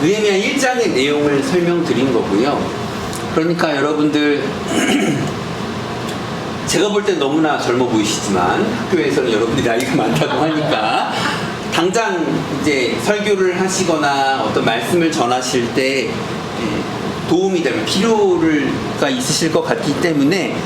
느헤미야 1장의 내용을 설명드린 거고요. 그러니까 여러분들 제가 볼 땐 너무나 젊어 보이시지만 학교에서는 여러분들이 나이가 많다고 하니까 당장 이제 설교를 하시거나 어떤 말씀을 전하실 때 도움이 되면 필요가 있으실 것 같기 때문에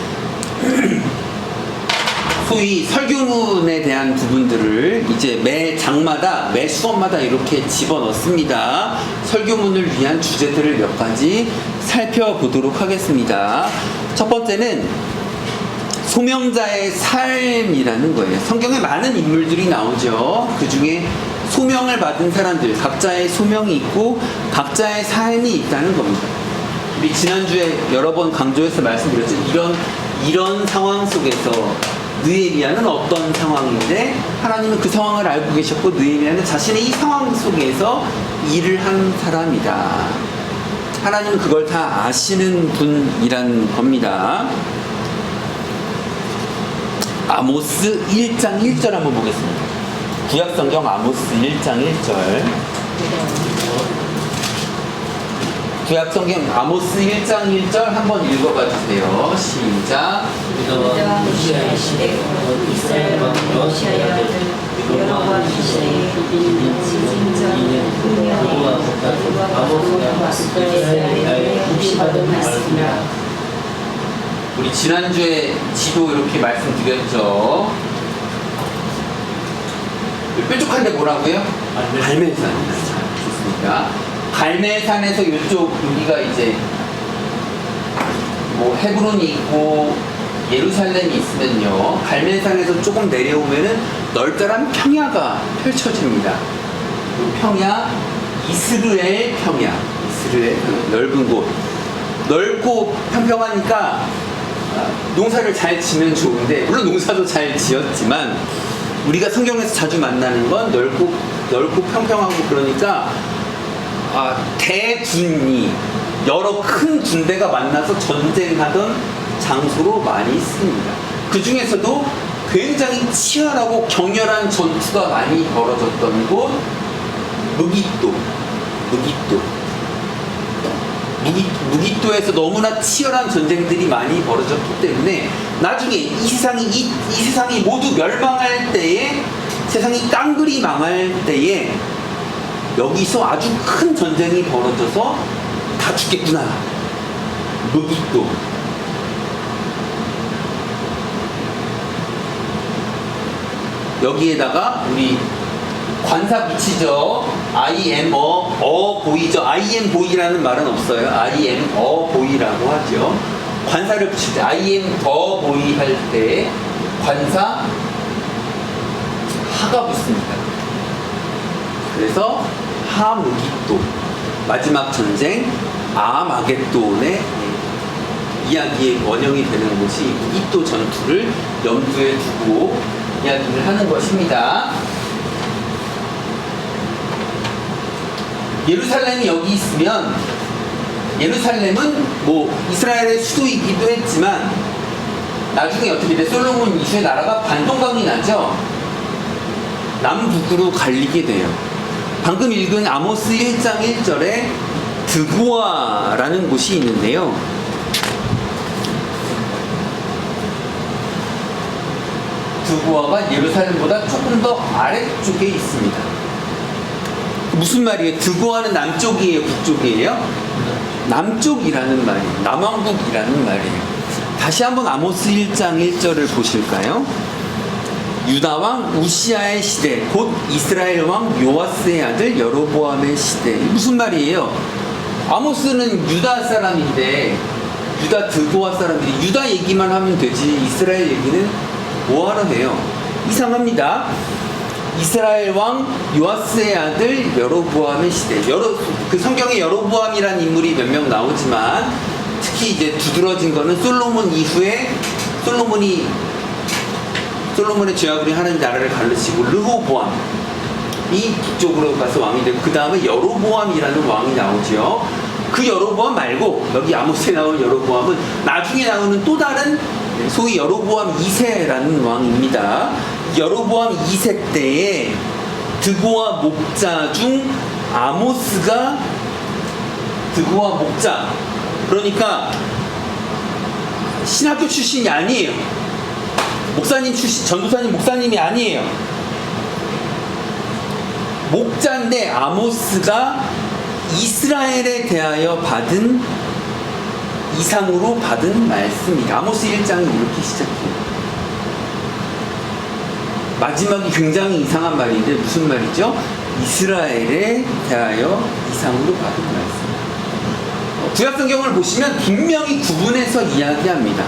소위 설교문에 대한 부분들을 이제 매 장마다 매 수업마다 이렇게 집어넣습니다. 설교문을 위한 주제들을 몇 가지 살펴보도록 하겠습니다. 첫 번째는 소명자의 삶이라는 거예요. 성경에 많은 인물들이 나오죠. 그 중에 소명을 받은 사람들, 각자의 소명이 있고 각자의 삶이 있다는 겁니다. 우리 지난주에 여러 번 강조해서 말씀드렸죠. 이런 상황 속에서 느헤미야는 어떤 상황인데 하나님은 그 상황을 알고 계셨고 느헤미야는 자신의 이 상황 속에서 일을 한 사람이다. 하나님은 그걸 다 아시는 분이란 겁니다. 아모스 1장 1절 한번 보겠습니다. 구약성경 아모스 1장 1절. 구약성경 아모스 1장 1절 한번 읽어봐 주세요. 시작. 유다와 요시야의 시대 이스라엘 왕 요시야의 아들 여로보암 시대에 지진전 분명히 아모스가 이스라엘에 묵시받은 말씀이라. 우리 지난주에 지도 이렇게 말씀드렸죠. 뾰족한데 뭐라고요? 갈멜산. 좋습니다. 갈멜산에서 이쪽 여기가 이제 뭐 헤브론이 있고 예루살렘이 있으면요, 갈멜산에서 조금 내려오면은 널널한 평야가 펼쳐집니다. 그 평야, 이스라엘 평야, 넓은 곳, 넓고 평평하니까 농사를 잘 지면 좋은데, 물론 농사도 잘 지었지만 우리가 성경에서 자주 만나는 건 넓고 평평하고 그러니까 대군이 여러 큰 군대가 만나서 전쟁하던 장소로 많이 씁니다. 그 중에서도 굉장히 치열하고 격렬한 전투가 많이 벌어졌던 곳 무기또에서 너무나 치열한 전쟁들이 많이 벌어졌기 때문에 나중에 이 세상이 모두 멸망할 때에, 세상이 깡그리 망할 때에 여기서 아주 큰 전쟁이 벌어져서 다 죽겠구나. 무기또. 여기에다가 우리 관사 붙이죠. I am boy죠. I am boy라는 말은 없어요. I am boy라고 하죠. 관사를 붙일 때 I am the boy 할 때 관사 하가 붙습니다. 그래서 하무기또, 마지막 전쟁 아마겟돈의 이야기의 원형이 되는 곳이 무기또 전투를 염두에 두고 이야기를 하는 것입니다. 예루살렘이 여기 있으면, 예루살렘은 뭐 이스라엘의 수도이기도 했지만 나중에 어떻게 돼? 솔로몬 이후에 나라가 반동강이 나죠. 남북으로 갈리게 돼요. 방금 읽은 아모스 1장 1절에 드고아라는 곳이 있는데요. 드고아가 예루살렘보다 조금 더 아래쪽에 있습니다. 무슨 말이에요? 드고아는 남쪽이에요? 북쪽이에요? 남쪽이라는 말이에요. 남왕국이라는 말이에요. 다시 한번 아모스 1장 1절을 보실까요? 유다왕 우시아의 시대, 곧 이스라엘 왕 요아스의 아들 여로보암의 시대. 무슨 말이에요? 아모스는 유다 사람인데, 유다 드고아 사람들이 유다 얘기만 하면 되지 이스라엘 얘기는 뭐하러 해요? 이상합니다. 이스라엘 왕 요아스의 아들 여로보암의 시대. 그 성경에 여로보암이라는 인물이 몇 명 나오지만 특히 이제 두드러진 거는 솔로몬 이후에 솔로몬의 죄악으로 하나님 나라를 가르치고 르호보암이 북쪽으로 가서 왕이 되고 그 다음에 여로보암이라는 왕이 나오죠. 그 여로보암 말고 여기 아모스에 나오는 여로보암은 나중에 나오는 또 다른 소위 여로보암 2세라는 왕입니다. 여로보암 2세 때에 드고아 목자 중 아모스가 드고와 목자. 그러니까 신학교 출신이 아니에요. 목사님 출신, 전도사님 목사님이 아니에요. 목자인데 아모스가 이스라엘에 대하여 받은 이상으로 받은 말씀이에요. 아모스 1장이 이렇게 시작해요. 마지막이 굉장히 이상한 말인데 무슨 말이죠? 이스라엘에 대하여 이상으로 받은 말씀. 구약성경을 보시면 분명히 구분해서 이야기합니다.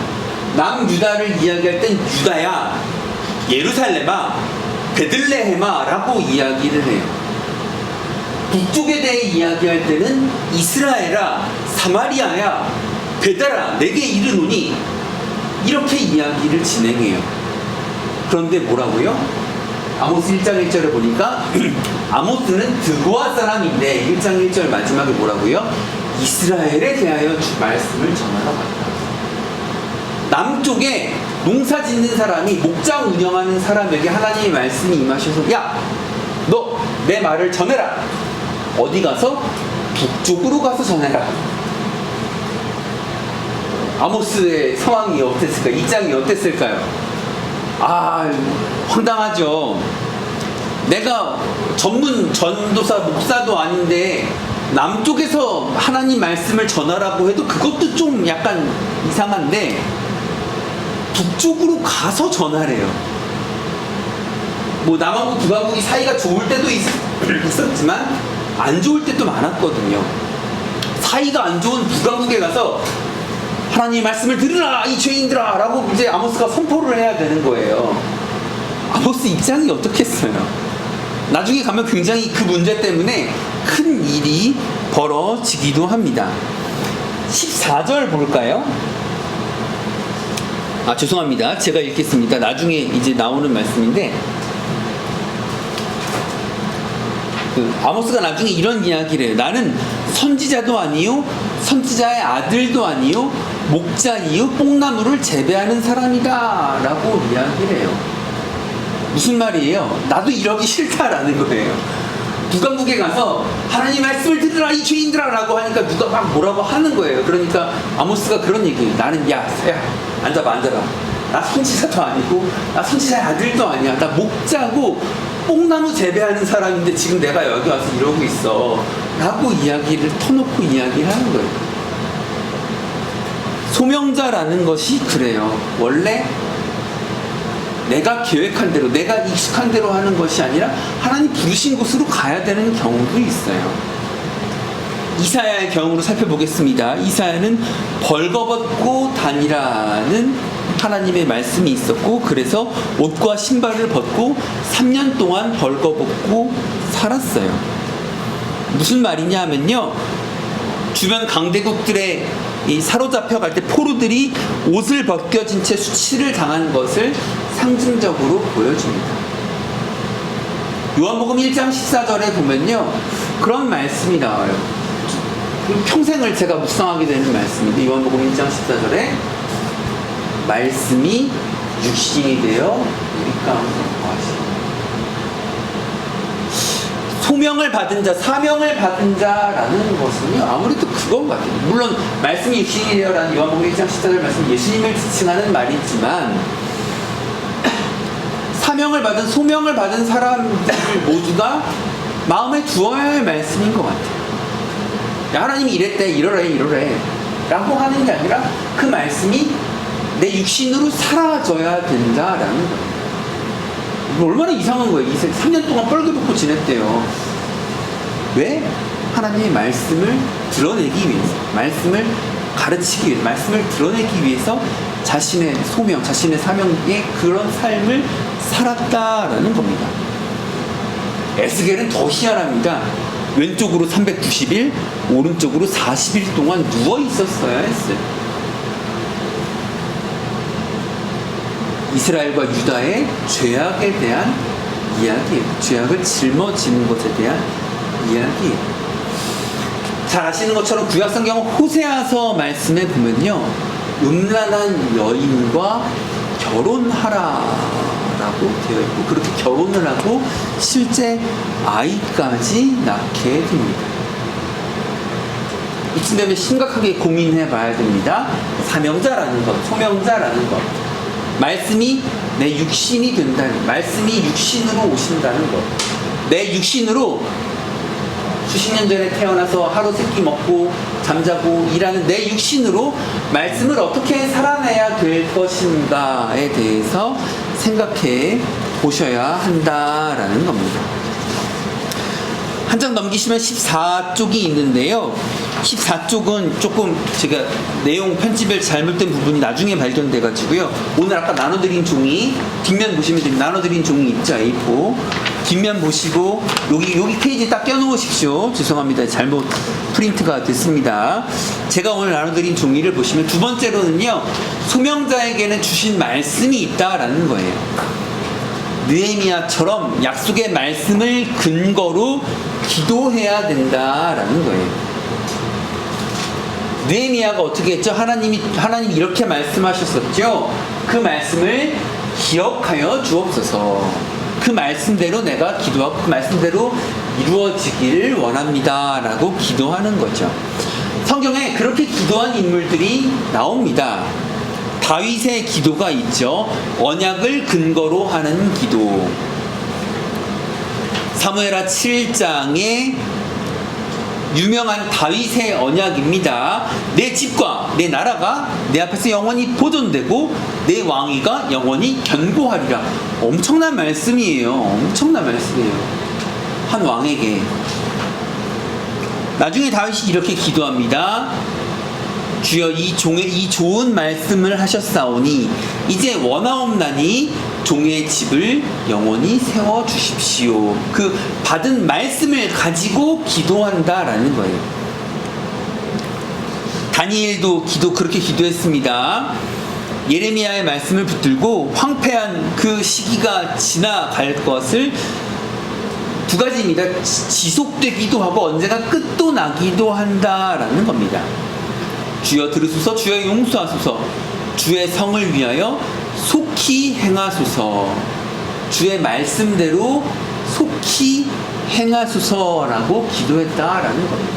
남유다를 이야기할 땐 유다야, 예루살렘아, 베들레헴아 라고 이야기를 해요. 북쪽에 대해 이야기할 때는 이스라엘아, 사마리아야, 베델아, 내게 이르노니 이렇게 이야기를 진행해요. 그런데 뭐라고요? 아모스 1장 1절에 보니까 아모스는 드고아 사람인데 1장 1절 마지막에 뭐라고요? 이스라엘에 대하여 말씀을 전하러 갔다. 남쪽에 농사 짓는 사람이 목장 운영하는 사람에게 하나님의 말씀이 임하셔서 야! 너 내 말을 전해라! 어디 가서? 북쪽으로 가서 전해라. 아모스의 상황이 어땠을까요? 2장이 어땠을까요? 황당하죠. 내가 전문 전도사 목사도 아닌데 남쪽에서 하나님 말씀을 전하라고 해도 그것도 좀 약간 이상한데 북쪽으로 가서 전하래요. 뭐 남한국 북한국이 사이가 좋을 때도 있었지만 안 좋을 때도 많았거든요. 사이가 안 좋은 북한국에 가서 하나님 말씀을 들으라 이 죄인들아 라고 이제 아모스가 선포를 해야 되는 거예요. 아모스 입장이 어떻겠어요? 나중에 가면 굉장히 그 문제 때문에 큰 일이 벌어지기도 합니다. 14절 볼까요? 죄송합니다. 제가 읽겠습니다. 나중에 이제 나오는 말씀인데 아모스가 나중에 이런 이야기를 해요. 나는 선지자도 아니요 선지자의 아들도 아니요 목자이요 뽕나무를 재배하는 사람이다 라고 이야기를 해요. 무슨 말이에요? 나도 이러기 싫다라는 거예요. 북한국에 가서 하나님 말씀을 들으라 이 죄인들아 라고 하니까 누가 막 뭐라고 하는 거예요. 그러니까 아모스가 그런 얘기예요. 나는 야 앉아봐 나 선지자도 아니고 나 선지자의 아들도 아니야. 나 목자고 뽕나무 재배하는 사람인데 지금 내가 여기 와서 이러고 있어 라고 이야기를 터놓고 이야기를 하는 거예요. 소명자라는 것이 그래요. 원래 내가 계획한 대로 내가 익숙한 대로 하는 것이 아니라 하나님 부르신 곳으로 가야 되는 경우도 있어요. 이사야의 경우로 살펴보겠습니다. 이사야는 벌거벗고 다니라는 하나님의 말씀이 있었고 그래서 옷과 신발을 벗고 3년 동안 벌거벗고 살았어요. 무슨 말이냐 하면요, 주변 강대국들의 사로잡혀 갈 때 포로들이 옷을 벗겨진 채 수치를 당한 것을 상징적으로 보여줍니다. 요한복음 1장 14절에 보면요 그런 말씀이 나와요. 평생을 제가 묵상하게 되는 말씀인데 요한복음 1장 14절에 말씀이 육신이 되어 우리 가운데 거하시고 소명을 받은 자, 사명을 받은 자라는 것은요 아무래도 그건 같아요. 물론 말씀이 육신이 되어라는 요한복음 1장 14절 말씀 예수님을 지칭하는 말이지만 사명을 받은 소명을 받은 사람들 모두가 마음에 두어야 할 말씀인 것 같아요. 야, 하나님이 이랬대 이러래 라고 하는 게 아니라 그 말씀이 내 육신으로 사라져야 된다라는 거예요. 이거 얼마나 이상한 거예요. 3년 동안 뻘개벗고 지냈대요. 왜? 하나님의 말씀을 드러내기 위해서, 말씀을 가르치기 위해서, 말씀을 드러내기 위해서 자신의 소명, 자신의 사명의 그런 삶을 살았다라는 겁니다. 에스겔은 더 희한합니다. 왼쪽으로 390일, 오른쪽으로 40일 동안 누워 있었어야 했어요. 이스라엘과 유다의 죄악에 대한 이야기예요. 죄악을 짊어지는 것에 대한 이야기예요. 잘 아시는 것처럼 구약성경 호세아서 말씀에 보면요 음란한 여인과 결혼하라라고 되어 있고 그렇게 결혼을 하고 실제 아이까지 낳게 됩니다. 이쯤 되면 심각하게 고민해 봐야 됩니다. 사명자라는 것, 소명자라는 것. 말씀이 내 육신이 된다는, 말씀이 육신으로 오신다는 것. 내 육신으로 수십 년 전에 태어나서 하루 세끼 먹고 잠자고 일하는 내 육신으로 말씀을 어떻게 살아내야 될 것인가에 대해서 생각해 보셔야 한다라는 겁니다. 한 장 넘기시면 14쪽이 있는데요. 14쪽은 조금 제가 내용 편집을 잘못된 부분이 나중에 발견돼 가지고요. 오늘 아까 나눠드린 종이 뒷면 보시면 됩니다. 나눠드린 종이 있죠, A4. 뒷면 보시고 여기 페이지 딱 껴놓으십시오. 죄송합니다. 잘못 프린트가 됐습니다. 제가 오늘 나눠드린 종이를 보시면 두 번째로는요, 소명자에게는 주신 말씀이 있다라는 거예요. 느헤미야처럼 약속의 말씀을 근거로 기도해야 된다라는 거예요. 느헤미야가 어떻게 했죠? 하나님 이렇게 말씀하셨었죠. 그 말씀을 기억하여 주옵소서. 그 말씀대로 내가 기도하고 그 말씀대로 이루어지기를 원합니다라고 기도하는 거죠. 성경에 그렇게 기도한 인물들이 나옵니다. 다윗의 기도가 있죠. 언약을 근거로 하는 기도. 사무엘하 7장에 유명한 다윗의 언약입니다. 내 집과 내 나라가 내 앞에서 영원히 보존되고 내 왕위가 영원히 견고하리라. 엄청난 말씀이에요. 엄청난 말씀이에요. 한 왕에게. 나중에 다윗이 이렇게 기도합니다. 주여 이 좋은 말씀을 하셨사오니 이제 원하옵나니 종의 집을 영원히 세워주십시오. 그 받은 말씀을 가지고 기도한다라는 거예요. 다니엘도 그렇게 기도했습니다. 예레미야의 말씀을 붙들고 황폐한 그 시기가 지나갈 것을 두 가지입니다. 지속되기도 하고 언젠가 끝도 나기도 한다라는 겁니다. 주여 들으소서, 주여 용서하소서, 주의 성을 위하여 속히 행하소서, 주의 말씀대로 속히 행하소서라고 기도했다라는 겁니다.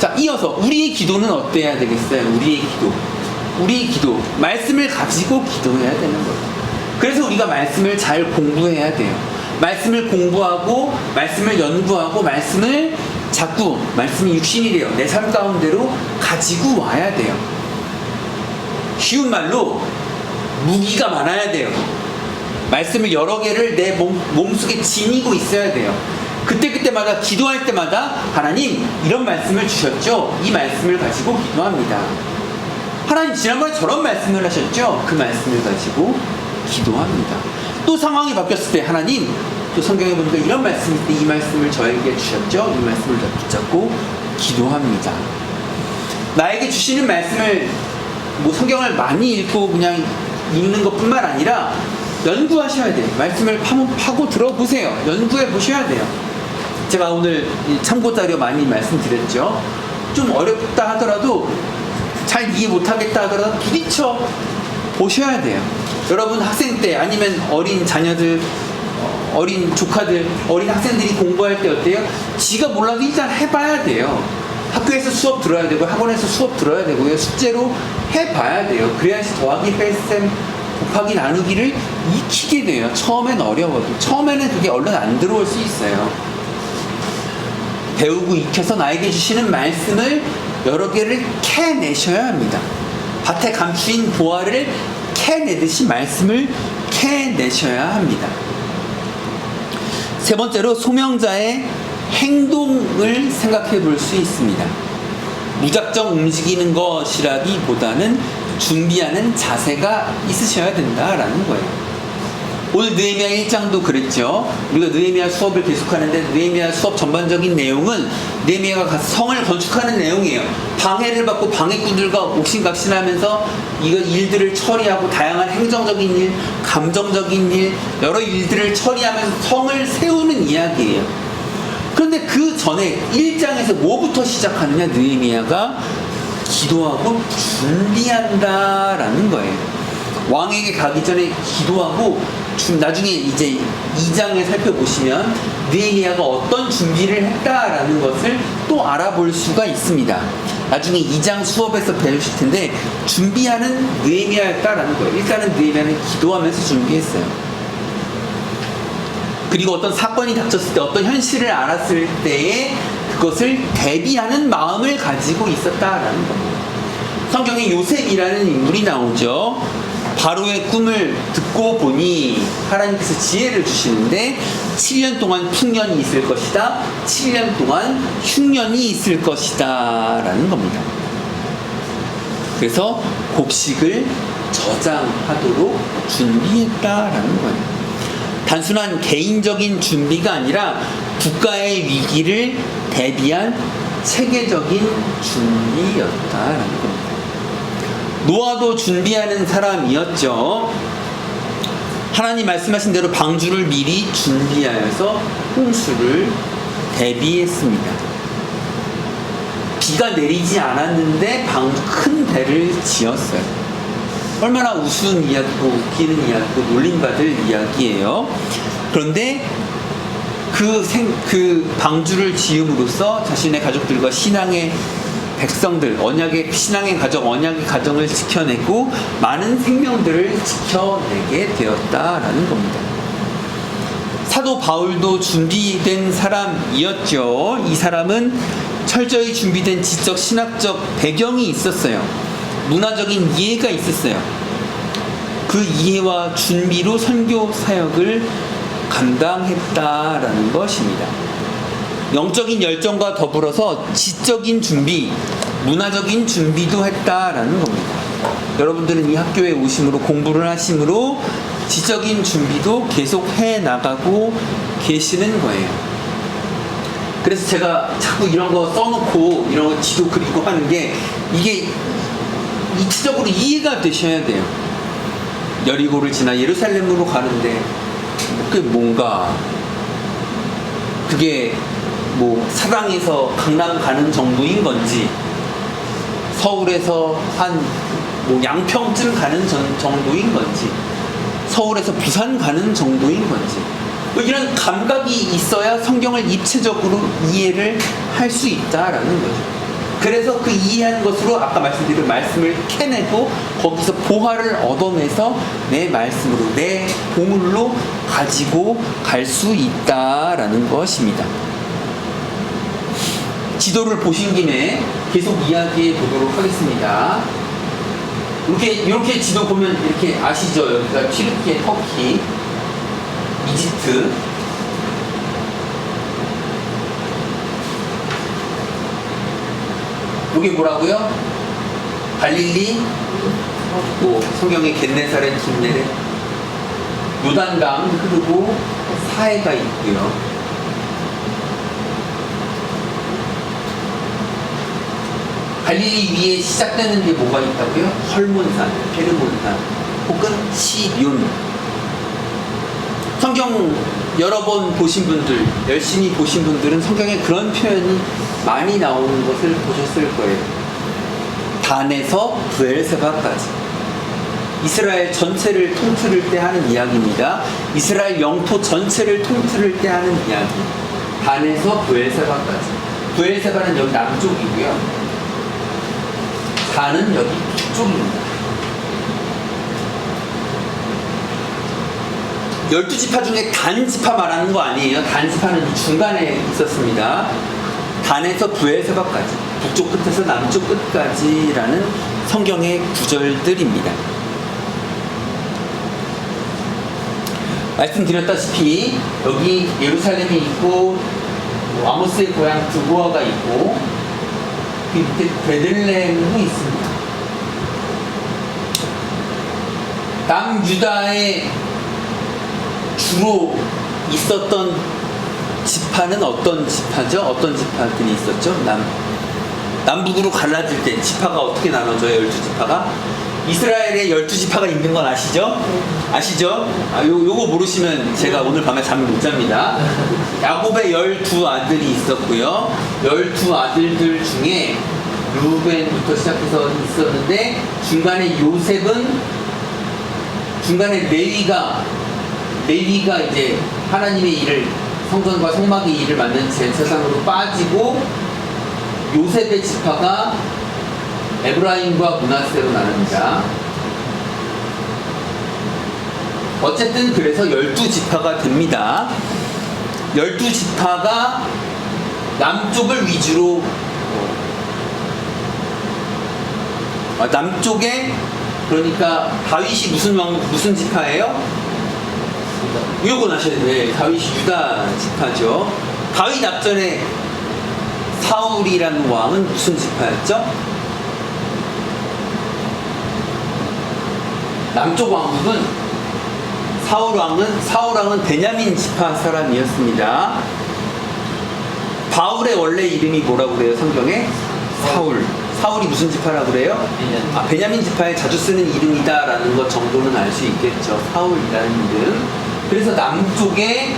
자, 이어서 우리의 기도는 어때야 되겠어요? 우리의 기도, 말씀을 가지고 기도해야 되는 거예요. 그래서 우리가 말씀을 잘 공부해야 돼요. 말씀을 공부하고, 말씀을 연구하고, 말씀이 육신이래요. 내 삶 가운데로 가지고 와야 돼요. 쉬운 말로 무기가 많아야 돼요. 말씀을 여러 개를 내 몸속에 지니고 있어야 돼요. 그때마다 기도할 때마다 하나님 이런 말씀을 주셨죠? 이 말씀을 가지고 기도합니다. 하나님 지난번에 저런 말씀을 하셨죠? 그 말씀을 가지고 기도합니다. 또 상황이 바뀌었을 때 하나님 또 성경에 보니까 이런 말씀일 때 이 말씀을 저에게 주셨죠? 이 말씀을 붙잡고 기도합니다. 나에게 주시는 말씀을 성경을 많이 읽고 그냥 읽는 것뿐만 아니라 연구하셔야 돼요. 말씀을 파고 들어보세요. 연구해 보셔야 돼요. 제가 오늘 참고 자료 많이 말씀드렸죠. 좀 어렵다 하더라도 잘 이해 못하겠다 하더라도 부딪혀 보셔야 돼요. 여러분 학생 때 아니면 어린 자녀들, 어린 조카들, 어린 학생들이 공부할 때 어때요? 지가 몰라도 일단 해봐야 돼요. 학교에서 수업 들어야 되고 학원에서 수업 들어야 되고요. 숙제로 해봐야 돼요. 그래야지 더하기, 뺄셈, 곱하기, 나누기를 익히게 돼요. 처음엔 어려워도. 처음에는 그게 얼른 안 들어올 수 있어요. 배우고 익혀서 나에게 주시는 말씀을 여러 개를 캐내셔야 합니다. 밭에 감추인 보화를 캐내듯이 말씀을 캐내셔야 합니다. 세 번째로 소명자의 행동을 생각해 볼 수 있습니다. 무작정 움직이는 것이라기보다는 준비하는 자세가 있으셔야 된다라는 거예요. 오늘 느헤미야 1장도 그랬죠. 우리가 느헤미야 수업을 계속하는데 느헤미야 수업 전반적인 내용은 느헤미야가 가서 성을 건축하는 내용이에요. 방해를 받고 방해꾼들과 옥신각신하면서 이거 일들을 처리하고 다양한 행정적인 일, 감정적인 일, 여러 일들을 처리하면서 성을 세우는 이야기예요. 그런데 그 전에 1장에서 뭐부터 시작하느냐? 느헤미야가 기도하고 준비한다라는 거예요. 왕에게 가기 전에 기도하고 나중에 이제 2장에 살펴보시면 느헤미야가 어떤 준비를 했다라는 것을 또 또 알아볼 수가 있습니다. 나중에 2장 수업에서 배우실 텐데 준비하는 느헤미야였다라는 거예요. 일단은 느헤미야는 기도하면서 준비했어요. 그리고 어떤 사건이 닥쳤을 때 어떤 현실을 알았을 때에 그것을 대비하는 마음을 가지고 있었다라는 겁니다. 성경에 요셉이라는 인물이 나오죠. 바로의 꿈을 듣고 보니 하나님께서 지혜를 주시는데 7년 동안 풍년이 있을 것이다. 7년 동안 흉년이 있을 것이다 라는 겁니다. 그래서 곡식을 저장하도록 준비했다라는 거예요. 단순한 개인적인 준비가 아니라 국가의 위기를 대비한 체계적인 준비였다라는 겁니다. 노아도 준비하는 사람이었죠. 하나님 말씀하신 대로 방주를 미리 준비하여서 홍수를 대비했습니다. 비가 내리지 않았는데 큰 배를 지었어요. 얼마나 우스운 이야기고 웃기는 이야기고 놀림받을 이야기예요. 그런데 그 방주를 지음으로써 자신의 가족들과 신앙의 백성들, 신앙의 가정, 언약의 가정을 지켜내고 많은 생명들을 지켜내게 되었다라는 겁니다. 사도 바울도 준비된 사람이었죠. 이 사람은 철저히 준비된 지적, 신학적 배경이 있었어요. 문화적인 이해가 있었어요. 그 이해와 준비로 선교 사역을 감당했다라는 것입니다. 영적인 열정과 더불어서 지적인 준비, 문화적인 준비도 했다라는 겁니다. 여러분들은 이 학교에 오심으로 공부를 하심으로 지적인 준비도 계속 해 나가고 계시는 거예요. 그래서 제가 자꾸 이런 거 써놓고 이런 거 지도 그리고 하는 게 이게 이치적으로 이해가 되셔야 돼요. 여리고를 지나 예루살렘으로 가는데 그게 뭔가 그게 뭐 사당에서 강남 가는 정도인 건지 서울에서 한 뭐 양평쯤 가는 정도인 건지 서울에서 부산 가는 정도인 건지 뭐 이런 감각이 있어야 성경을 입체적으로 이해를 할 수 있다라는 거죠. 그래서 그 이해한 것으로 아까 말씀드린 말씀을 캐내고 거기서 보화를 얻어내서 내 말씀으로 내 보물로 가지고 갈 수 있다라는 것입니다. 지도를 보신 김에 계속 이야기해 보도록 하겠습니다. 이렇게 지도 보면 이렇게 아시죠? 여기가 튀르키예, 터키, 이집트. 이게 뭐라고요? 갈릴리, 뭐 성경의 겟네사렛, 김네렛, 요단강 흐르고 사해가 있고요. 갈릴리 위에 시작되는 게 뭐가 있다고요? 헐몬산, 헤르몬산, 혹은 시륜. 성경 여러 번 보신 분들, 열심히 보신 분들은 성경에 그런 표현이 많이 나오는 것을 보셨을 거예요. 단에서 브엘세바까지. 이스라엘 전체를 통틀을 때 하는 이야기입니다. 이스라엘 영토 전체를 통틀을 때 하는 이야기. 단에서 브엘세바까지. 브엘세바는 여기 남쪽이고요. 단은 여기 북쪽입니다. 12지파 중에 단지파 말하는 거 아니에요. 단지파는 중간에 있었습니다. 단에서 브엘세바까지, 북쪽 끝에서 남쪽 끝까지라는 성경의 구절들입니다. 말씀드렸다시피 여기 예루살렘이 있고 아모스의 고향 드보아가 있고 그 밑에 베들레헴도 있습니다. 남유다에 주로 있었던 지파는 어떤 지파죠? 어떤 지파들이 있었죠? 남북으로 갈라질 때 지파가 어떻게 나눠져요? 12지파가? 이스라엘에 12지파가 있는 건 아시죠? 아시죠? 요거 모르시면 제가 오늘 밤에 잠을 못 잡니다. 야곱의 12아들이 있었고요. 12아들들 중에 루벤부터 시작해서 있었는데 중간에 요셉은 중간에 레위가 이제 하나님의 일을 성전과 성막의 일을 맡는 제사장으로 빠지고 요셉의 지파가 에브라임과 므낫세로 나눕니다. 어쨌든 그래서 12지파가 됩니다. 12지파가 남쪽을 위주로 남쪽에 그러니까 다윗이 무슨 지파예요? 요거 나셔야 돼요. 네, 다윗이 유다 지파죠. 다윗 앞전에 사울이라는 왕은 무슨 지파였죠? 남쪽 왕국은 사울 왕은 베냐민 지파 사람이었습니다. 바울의 원래 이름이 뭐라고 그래요? 성경에 사울이 무슨 지파라고 그래요? 베냐민 지파에 자주 쓰는 이름이다라는 것 정도는 알 수 있겠죠. 사울이라는 이름. 그래서 남쪽에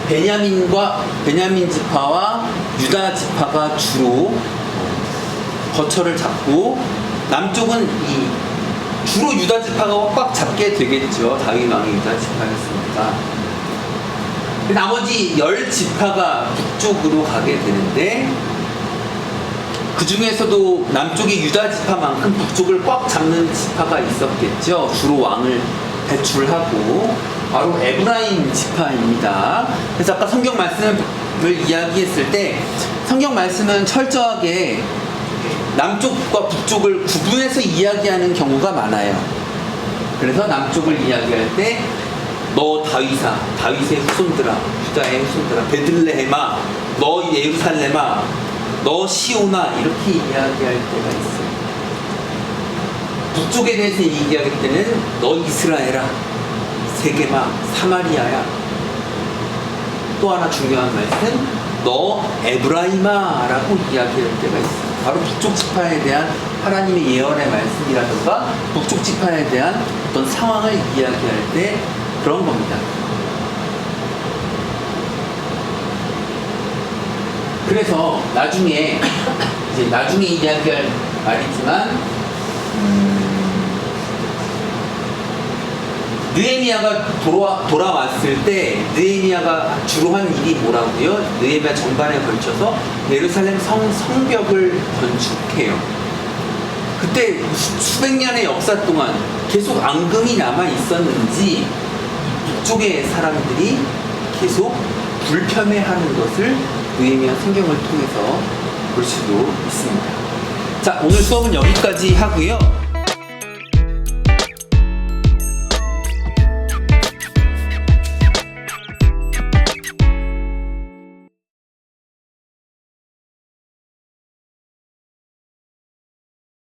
베냐민 지파와 유다 지파가 주로 거처를 잡고 남쪽은 주로 유다 지파가 꽉 잡게 되겠죠. 다윗 왕이 유다 지파였으니까. 나머지 10지파가 북쪽으로 가게 되는데 그 중에서도 남쪽의 유다 지파만큼 북쪽을 꽉 잡는 지파가 있었겠죠. 주로 왕을 배출하고 바로 에브라임 지파입니다. 그래서 아까 성경 말씀을 이야기했을 때 성경 말씀은 철저하게 남쪽과 북쪽을 구분해서 이야기하는 경우가 많아요. 그래서 남쪽을 이야기할 때 너 다윗의 후손들아, 유다의 후손들아, 베들레헴아, 너 예루살렘아, 너 시온아 이렇게 이야기할 때가 있어요. 북쪽에 대해서 얘기할 때는 너 이스라엘아, 세겜아, 사마리아야. 또 하나 중요한 말씀, 너 에브라임아라고 이야기할 때가 있어요. 바로 북쪽 지파에 대한 하나님의 예언의 말씀이라든가 북쪽 지파에 대한 어떤 상황을 이야기할 때 그런 겁니다. 그래서 나중에 이야기할 말이지만 느헤미야가 돌아왔을 때 느헤미야가 주로 한 일이 뭐라고요? 느헤미야 전반에 걸쳐서 예루살렘 성벽을 건축해요. 그때 수백 년의 역사 동안 계속 앙금이 남아 있었는지 북쪽의 사람들이 계속 불편해하는 것을 느헤미야 성경을 통해서 볼 수도 있습니다. 자, 오늘 수업은 여기까지 하고요.